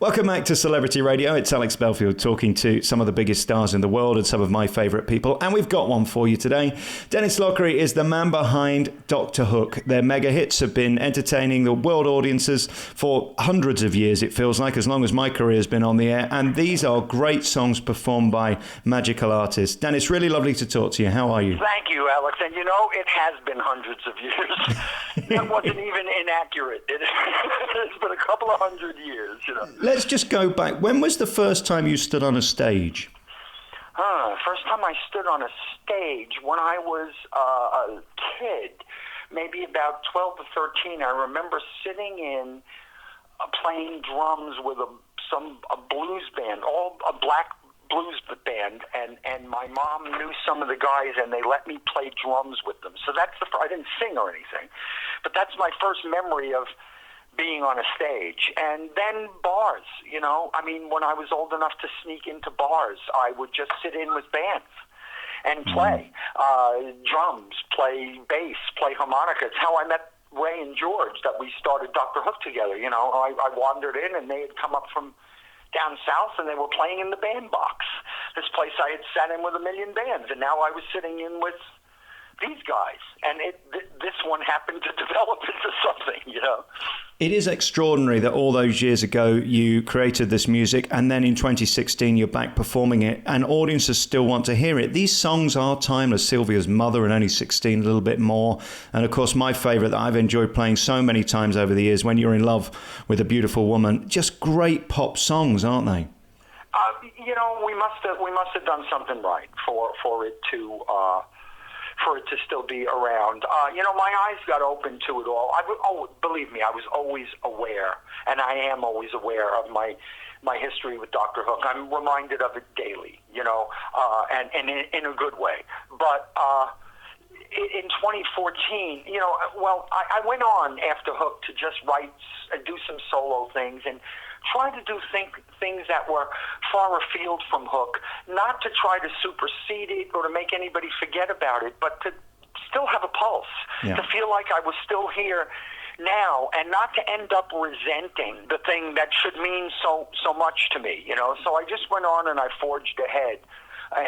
Welcome back to Celebrity Radio. It's Alex Belfield talking to some of the biggest stars in the world and some of my favourite people. And we've got one for you today. Dennis Locorriere is the man behind Dr. Hook. Their mega hits have been entertaining the world audiences for hundreds of years, it feels like, as long as my career's been on the air. And these are great songs performed by magical artists. Dennis, really lovely to talk to you. How are you? Thank you, Alex. And you know, it has been hundreds of years. That wasn't even inaccurate. It's been a couple of hundred years, you know. Let's just go back. When was the first time you stood on a stage? First time I stood on a stage when I was a kid, maybe about 12 to 13. I remember sitting in playing drums with a blues band, a black blues band, and my mom knew some of the guys, and they let me play drums with them. So that's I didn't sing or anything, but that's my first memory of being on a stage. And then bars, you know, I mean, when I was old enough to sneak into bars, I would just sit in with bands and play drums, play bass, play harmonica. It's how I met Ray and George, that we started Dr. Hook together. You know, I wandered in, and they had come up from down south, and they were playing in the bandbox, this place I had sat in with a million bands, and now I was sitting in with these guys, and this one happened to develop into something, you know. It is extraordinary that all those years ago you created this music, and then in 2016 you're back performing it, and audiences still want to hear it. These songs are timeless. Sylvia's Mother and Only 16, a little bit more, and of course my favourite that I've enjoyed playing so many times over the years, When You're in Love with a Beautiful Woman. Just great pop songs, aren't they? You know, we must have done something right for it to still be around. You know, my eyes got open to it all. Believe me, I was always aware, and I am always aware of my history with Dr. Hook. I'm reminded of it daily, you know, and in a good way. But in 2014, you know, well, I went on after Hook to just write and do some solo things and try to do things that were far afield from Hook, not to try to supersede it or to make anybody forget about it, but to still have a pulse, to feel like I was still here now, and not to end up resenting the thing that should mean so much to me, you know. So I just went on and I forged ahead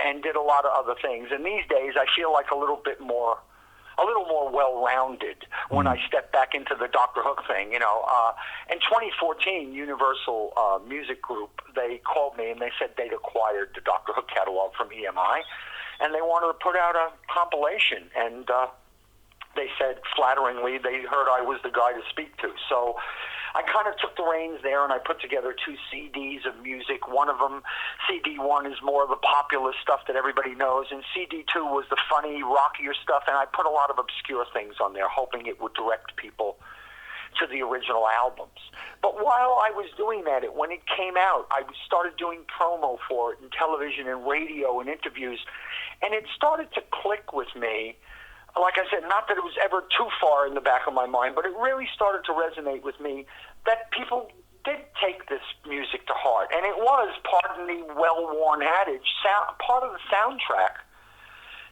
and did a lot of other things. And these days I feel like a little more well-rounded when I step back into the Dr. Hook thing, you know. In 2014, Universal Music Group, they called me and they said they'd acquired the Dr. Hook catalog from EMI, and they wanted to put out a compilation. And they said, flatteringly, they heard I was the guy to speak to. So I kind of took the reins there, and I put together 2 CDs of music. One of them, CD1, is more of the popular stuff that everybody knows, and CD2 was the funny, rockier stuff, and I put a lot of obscure things on there, hoping it would direct people to the original albums. But while I was doing that, when it came out, I started doing promo for it in television and radio and interviews, and it started to click with me. Like I said, not that it was ever too far in the back of my mind, but it really started to resonate with me that people did take this music to heart. And it was, pardon the well-worn adage, part of the soundtrack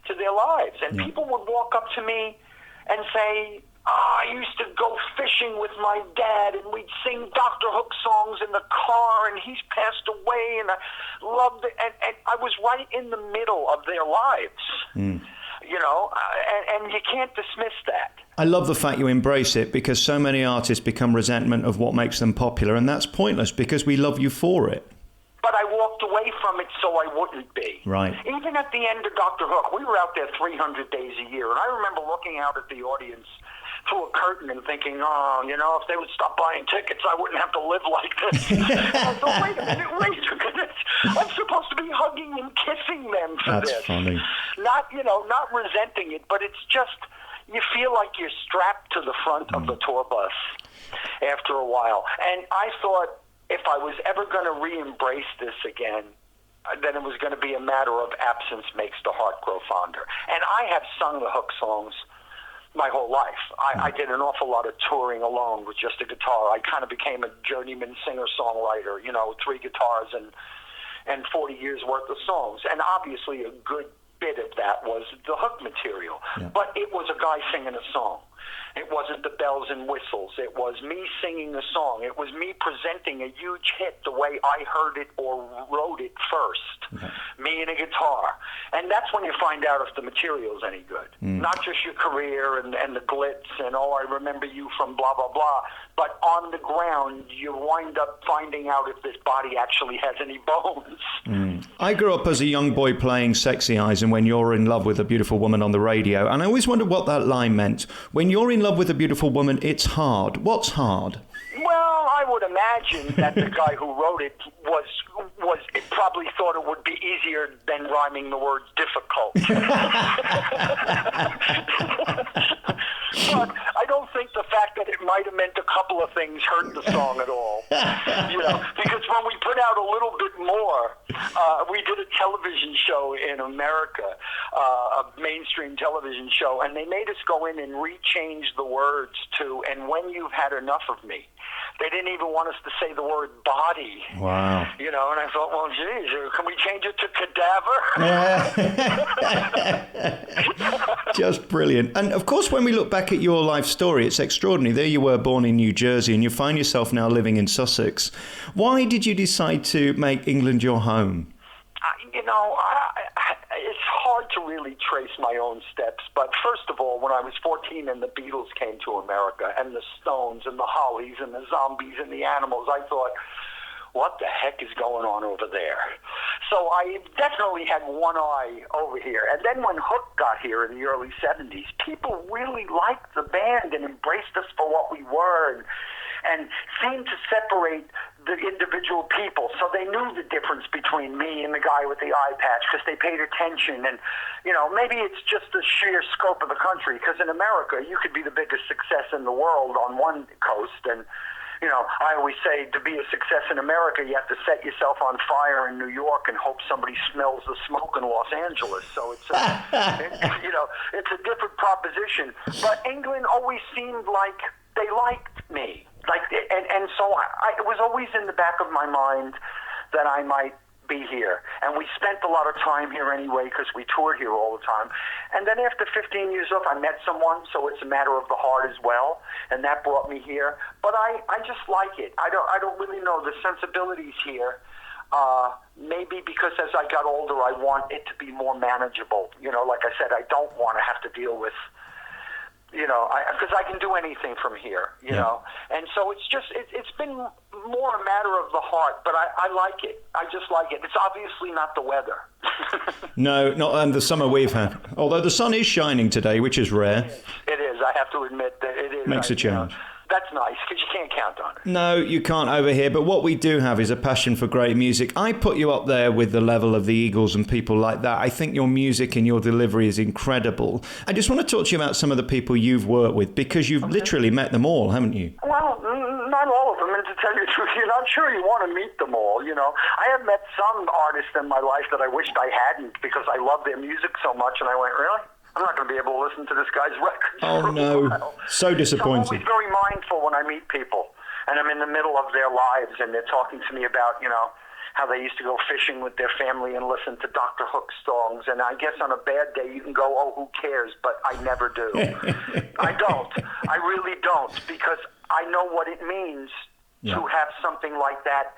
to their lives. And people would walk up to me and say, I used to go fishing with my dad, and we'd sing Dr. Hook songs in the car, and he's passed away, and I loved it. And I was right in the middle of their lives. You know, and you can't dismiss that. I love the fact you embrace it, because so many artists become resentment of what makes them popular, and that's pointless because we love you for it. But I walked away from it so I wouldn't be. Right. Even at the end of Dr. Hook, we were out there 300 days a year, and I remember looking out at the audience through a curtain and thinking, oh, you know, if they would stop buying tickets, I wouldn't have to live like this. And I thought, wait a minute, I'm supposed to be hugging and kissing them for this. That's funny. Not resenting it, but it's just, you feel like you're strapped to the front of the tour bus after a while. And I thought if I was ever going to re-embrace this again, then it was going to be a matter of absence makes the heart grow fonder. And I have sung the Hook songs my whole life. I did an awful lot of touring alone with just a guitar. I kind of became a journeyman singer-songwriter, you know, 3 guitars and 40 years worth of songs. And obviously a good bit of that was the Hook material. Yeah. But it was a guy singing a song. It wasn't the bells and whistles. It was me singing a song. It was me presenting a huge hit the way I heard it or wrote it first. Me and a guitar. And that's when you find out if the material's any good. Not just your career and the glitz and, oh, I remember you from blah, blah, blah. But on the ground, you wind up finding out if this body actually has any bones. I grew up as a young boy playing Sexy Eyes and When You're in Love with a Beautiful Woman on the radio. And I always wondered what that line meant. When you're in love with a beautiful woman, it's hard. What's hard? Well, I would imagine that the guy who wrote it probably thought it would be easier than rhyming the word difficult. But I don't think the fact that it might have meant a couple of things hurt the song at all. Because when we put out a little bit more, we did a television show in America, a mainstream television show, and they made us go in and rechange the words to, and when you've had enough of me. They didn't even want us to say the word body. Wow. And I thought, well, geez, can we change it to cadaver? Just brilliant. And of course, when we look back at your life story, it's extraordinary. There you were, born in New Jersey, and you find yourself now living in Sussex. Why did you decide to make England your home? It's hard to really trace my own steps. But first of all, when I was 14 and the Beatles came to America, and the Stones and the Hollies and the Zombies and the Animals, I thought, what the heck is going on over there? So I definitely had one eye over here. And then when Hook got here in the early 70s, people really liked the band and embraced us for what we were and seemed to separate the individual people. So they knew the difference between me and the guy with the eye patch because they paid attention. And, maybe it's just the sheer scope of the country, because in America, you could be the biggest success in the world on one coast. And, I always say to be a success in America, you have to set yourself on fire in New York and hope somebody smells the smoke in Los Angeles. So it's it's a different proposition. But England always seemed like they liked me. And so it was always in the back of my mind that I might be here. And we spent a lot of time here anyway because we toured here all the time. And then after 15 years off, I met someone, so it's a matter of the heart as well. And that brought me here. But I just like it. I don't really know the sensibilities here. Maybe because as I got older, I want it to be more manageable. Like I said, I don't want to have to deal with because I can do anything from here, And so it's been more a matter of the heart, but I like it. I just like it. It's obviously not the weather. No, not the summer we've had. Although the sun is shining today, which is rare. It is. I have to admit that it is. Makes a change. That's nice, because you can't count on it. No, you can't over here. But what we do have is a passion for great music. I put you up there with the level of the Eagles and people like that. I think your music and your delivery is incredible. I just want to talk to you about some of the people you've worked with, because you've literally met them all, haven't you? Well, not all of them. And to tell you the truth, you're not sure you want to meet them all. I have met some artists in my life that I wished I hadn't, because I love their music so much, and I went, really? I'm not going to be able to listen to this guy's records. Oh, no. So disappointing. So I'm always very mindful when I meet people, and I'm in the middle of their lives, and they're talking to me about, how they used to go fishing with their family and listen to Dr. Hook songs. And I guess on a bad day, you can go, oh, who cares? But I never do. I don't. I really don't, because I know what it means to have something like that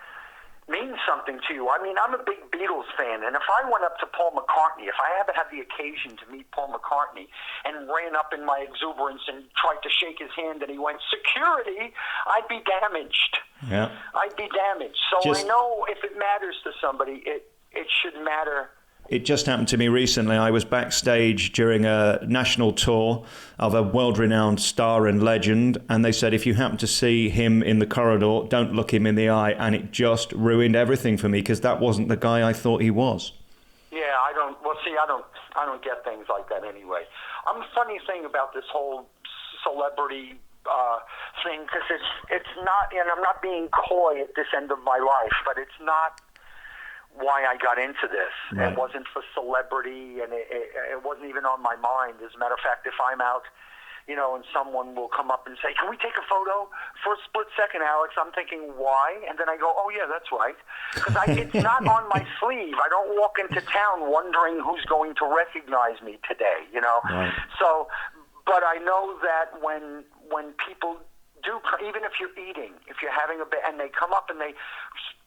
means something to you. I mean, I'm a big Beatles fan, and if I went up to Paul McCartney, if I ever had the occasion to meet Paul McCartney and ran up in my exuberance and tried to shake his hand and he went, security, I'd be damaged. Yeah. I'd be damaged. So I know if it matters to somebody, it should matter. It just happened to me recently. I was backstage during a national tour of a world-renowned star and legend, and they said, if you happen to see him in the corridor, don't look him in the eye, and it just ruined everything for me, because that wasn't the guy I thought he was. Yeah, I don't get things like that anyway. The funny thing about this whole celebrity thing, because it's not, and I'm not being coy at this end of my life, but it's not why I got into this. Right. It wasn't for celebrity, and it wasn't even on my mind. As a matter of fact, if I'm out, and someone will come up and say, can we take a photo? For a split second, Alex, I'm thinking, why? And then I go, oh, yeah, that's right. Because it's not on my sleeve. I don't walk into town wondering who's going to recognize me today, Right. So, But I know that when people do, even if you're eating, if you're having and they come up and they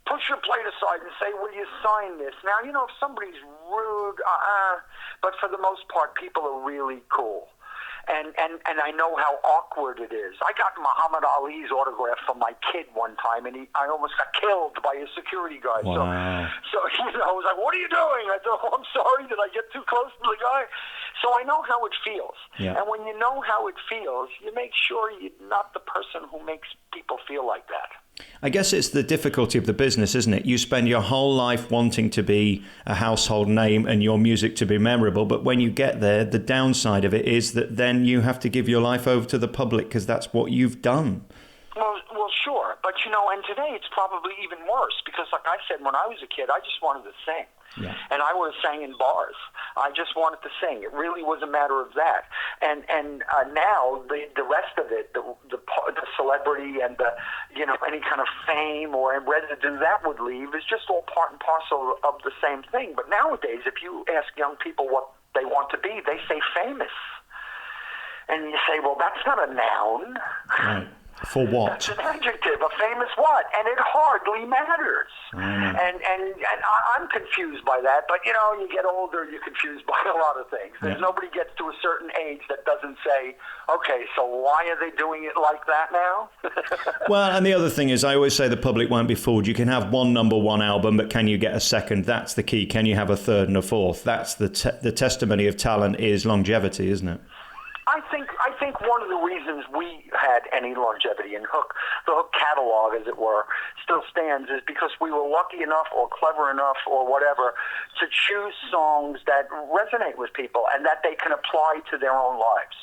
push your plate aside and say, will you sign this? Now, if somebody's rude, but for the most part, people are really cool. And I know how awkward it is. I got Muhammad Ali's autograph from my kid one time, and I almost got killed by a security guard. Wow. So I was like, what are you doing? I thought, I'm sorry, did I get too close to the guy? So I know how it feels. Yeah. And when you know how it feels, you make sure you're not the person who makes people feel like that. I guess it's the difficulty of the business, isn't it? You spend your whole life wanting to be a household name and your music to be memorable, but when you get there, the downside of it is that then you have to give your life over to the public because that's what you've done. Well, sure. But, and today it's probably even worse because, like I said, when I was a kid, I just wanted to sing. Yeah. And I would have sang in bars. I just wanted to sing. It really was a matter of that. And now the rest of it, the celebrity and the any kind of fame or residue that would leave is just all part and parcel of the same thing. But nowadays, if you ask young people what they want to be, they say famous. And you say, well, that's not a noun. Right. For what? That's an adjective, a famous what? And it hardly matters. And I'm confused by that. But, you get older, you're confused by a lot of things. There's nobody gets to a certain age that doesn't say, okay, so why are they doing it like that now? Well, and the other thing is I always say the public won't be fooled. You can have one number one album, but can you get a second? That's the key. Can you have a third and a fourth? That's the testimony of talent is longevity, isn't it? I think one of the reasons we had any longevity in the Hook catalog, as it were, still stands is because we were lucky enough or clever enough or whatever to choose songs that resonate with people and that they can apply to their own lives.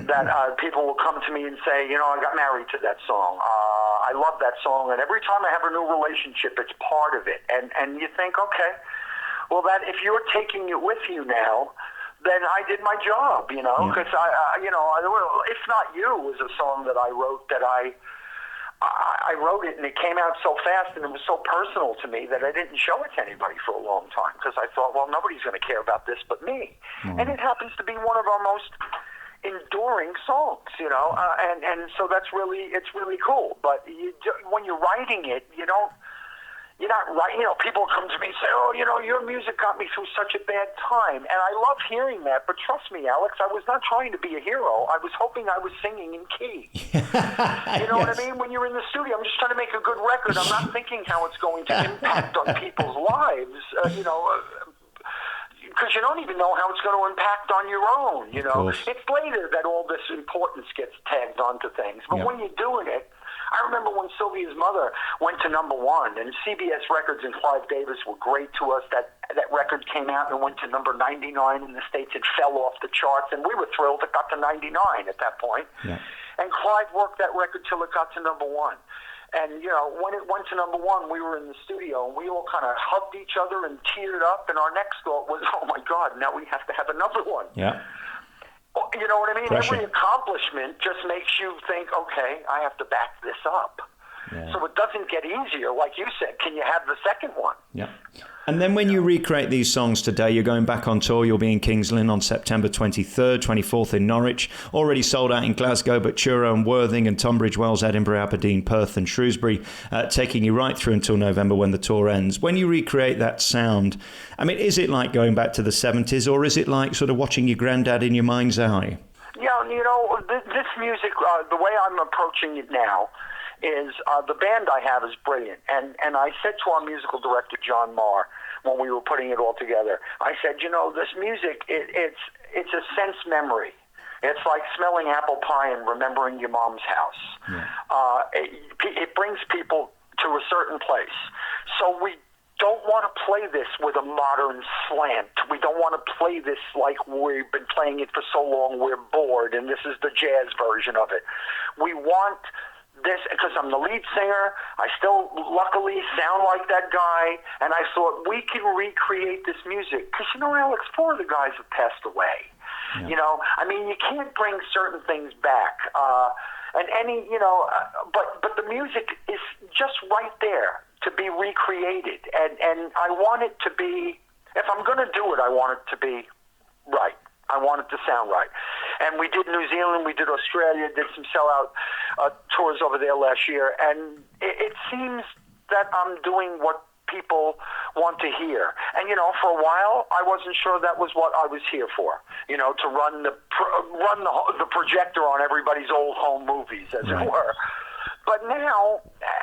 That people will come to me and say, I got married to that song. I love that song. And every time I have a new relationship, it's part of it. And you think, okay, well, that if you're taking it with you now, then I did my job, because If Not You was a song that I wrote that I wrote it and it came out so fast and it was so personal to me that I didn't show it to anybody for a long time because I thought, well, nobody's going to care about this but me. And it happens to be one of our most enduring songs, and so it's really cool. But when you're writing it, you're not right. People come to me and say, oh, your music got me through such a bad time. And I love hearing that. But trust me, Alex, I was not trying to be a hero. I was hoping I was singing in key. You know what I mean? When you're in the studio, I'm just trying to make a good record. I'm not thinking how it's going to impact on people's lives, because you don't even know how it's going to impact on your own, It's later that all this importance gets tagged onto things. But when you're doing it, I remember when Sylvia's Mother went to number one, and CBS Records and Clive Davis were great to us. That record came out and went to number 99 in the States. It fell off the charts, and we were thrilled it got to 99 at that point. Yeah. And Clive worked that record till it got to number one. And, when it went to number one, we were in the studio, and we all kind of hugged each other and teared up, and our next thought was, oh, my God, now we have to have another one. Yeah. You know what I mean? Pressure. Every accomplishment just makes you think, okay, I have to back this up. Yeah. So it doesn't get easier. Like you said, can you have the second one? Yeah. And then when you recreate these songs today, you're going back on tour. You'll be in Kings Lynn on September 23rd, 24th in Norwich. Already sold out in Glasgow, but Truro and Worthing and Tunbridge Wells, Edinburgh, Aberdeen, Perth and Shrewsbury, taking you right through until November when the tour ends. When you recreate that sound, I mean, is it like going back to the 70s or is it like sort of watching your granddad in your mind's eye? Yeah, this music, the way I'm approaching it now, is the band I have is brilliant. And I said to our musical director, John Marr, when we were putting it all together, I said, this music, it's a sense memory. It's like smelling apple pie and remembering your mom's house. Yeah. It brings people to a certain place. So we don't want to play this with a modern slant. We don't want to play this like we've been playing it for so long we're bored and this is the jazz version of it. We want this, because I'm the lead singer, I still luckily sound like that guy, and I thought we can recreate this music. Because, Alex, 4 of the guys have passed away. Yeah. You can't bring certain things back. But the music is just right there to be recreated. And I want it to be, if I'm going to do it, I want it to be right. I want it to sound right. And we did New Zealand, we did Australia, did some sellout tours over there last year, and it seems that I'm doing what people want to hear. And, for a while, I wasn't sure that was what I was here for, to run the projector on everybody's old home movies, as it were. But now,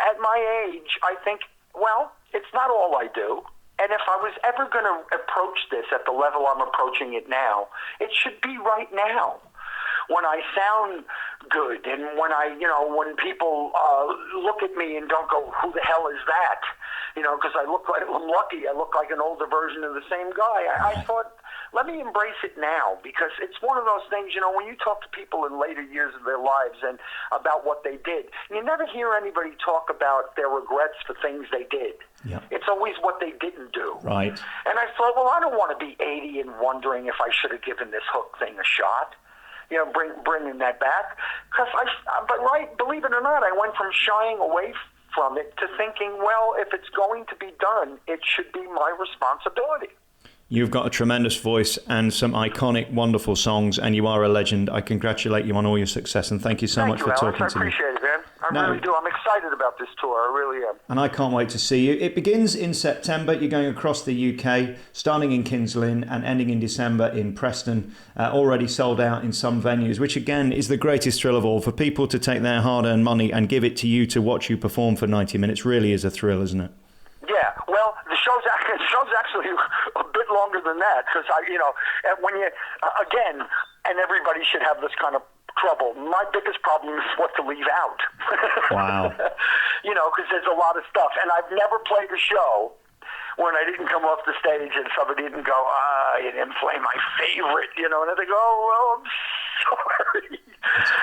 at my age, I think, well, it's not all I do. And if I was ever going to approach this at the level I'm approaching it now, it should be right now. When I sound good and when people look at me and don't go, who the hell is that? Because I'm lucky. I look like an older version of the same guy. I thought, let me embrace it now, because it's one of those things, when you talk to people in later years of their lives and about what they did, you never hear anybody talk about their regrets for things they did. Yeah. It's always what they didn't do. Right. And I thought, well, I don't want to be 80 and wondering if I should have given this hook thing a shot. Bringing that back. Believe it or not, I went from shying away from it to thinking, well, if it's going to be done, it should be my responsibility. You've got a tremendous voice and some iconic, wonderful songs, and you are a legend. I congratulate you on all your success, and thank you so much for talking to me. I appreciate it, man. I really do. I'm excited about this tour. I really am. And I can't wait to see you. It begins in September. You're going across the UK, starting in Kings Lynn and ending in December in Preston. Already sold out in some venues, which again is the greatest thrill of all. For people to take their hard-earned money and give it to you to watch you perform for 90 minutes really is a thrill, isn't it? Yeah, well, the show's actually a bit longer than that, because when you again, and everybody should have this kind of trouble. My biggest problem is what to leave out. Wow. Because there's a lot of stuff, and I've never played a show when I didn't come off the stage and somebody didn't go, you didn't play my favorite, and they go, oh, well, I'm sorry.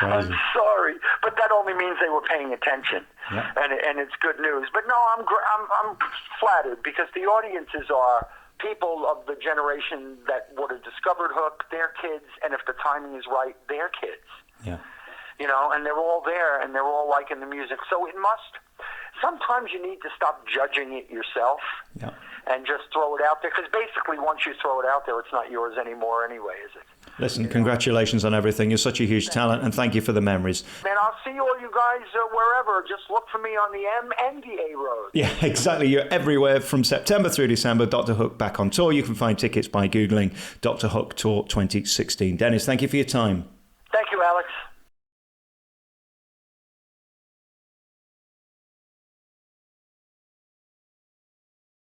I'm sorry, but that only means they were paying attention, and it's good news. But no, I'm flattered, because the audiences are people of the generation that would have discovered Hook, their kids, and if the timing is right, their kids. Yeah. And they're all there, and they're all liking the music. So it must. Sometimes you need to stop judging it yourself and just throw it out there, because basically once you throw it out there, it's not yours anymore anyway, is it? Listen, congratulations on everything. You're such a huge talent, and thank you for the memories. Man, I'll see all you guys wherever. Just look for me on the M and the A road. Yeah, exactly. You're everywhere from September through December. Dr. Hook back on tour. You can find tickets by Googling Dr. Hook Tour 2016. Dennis, thank you for your time.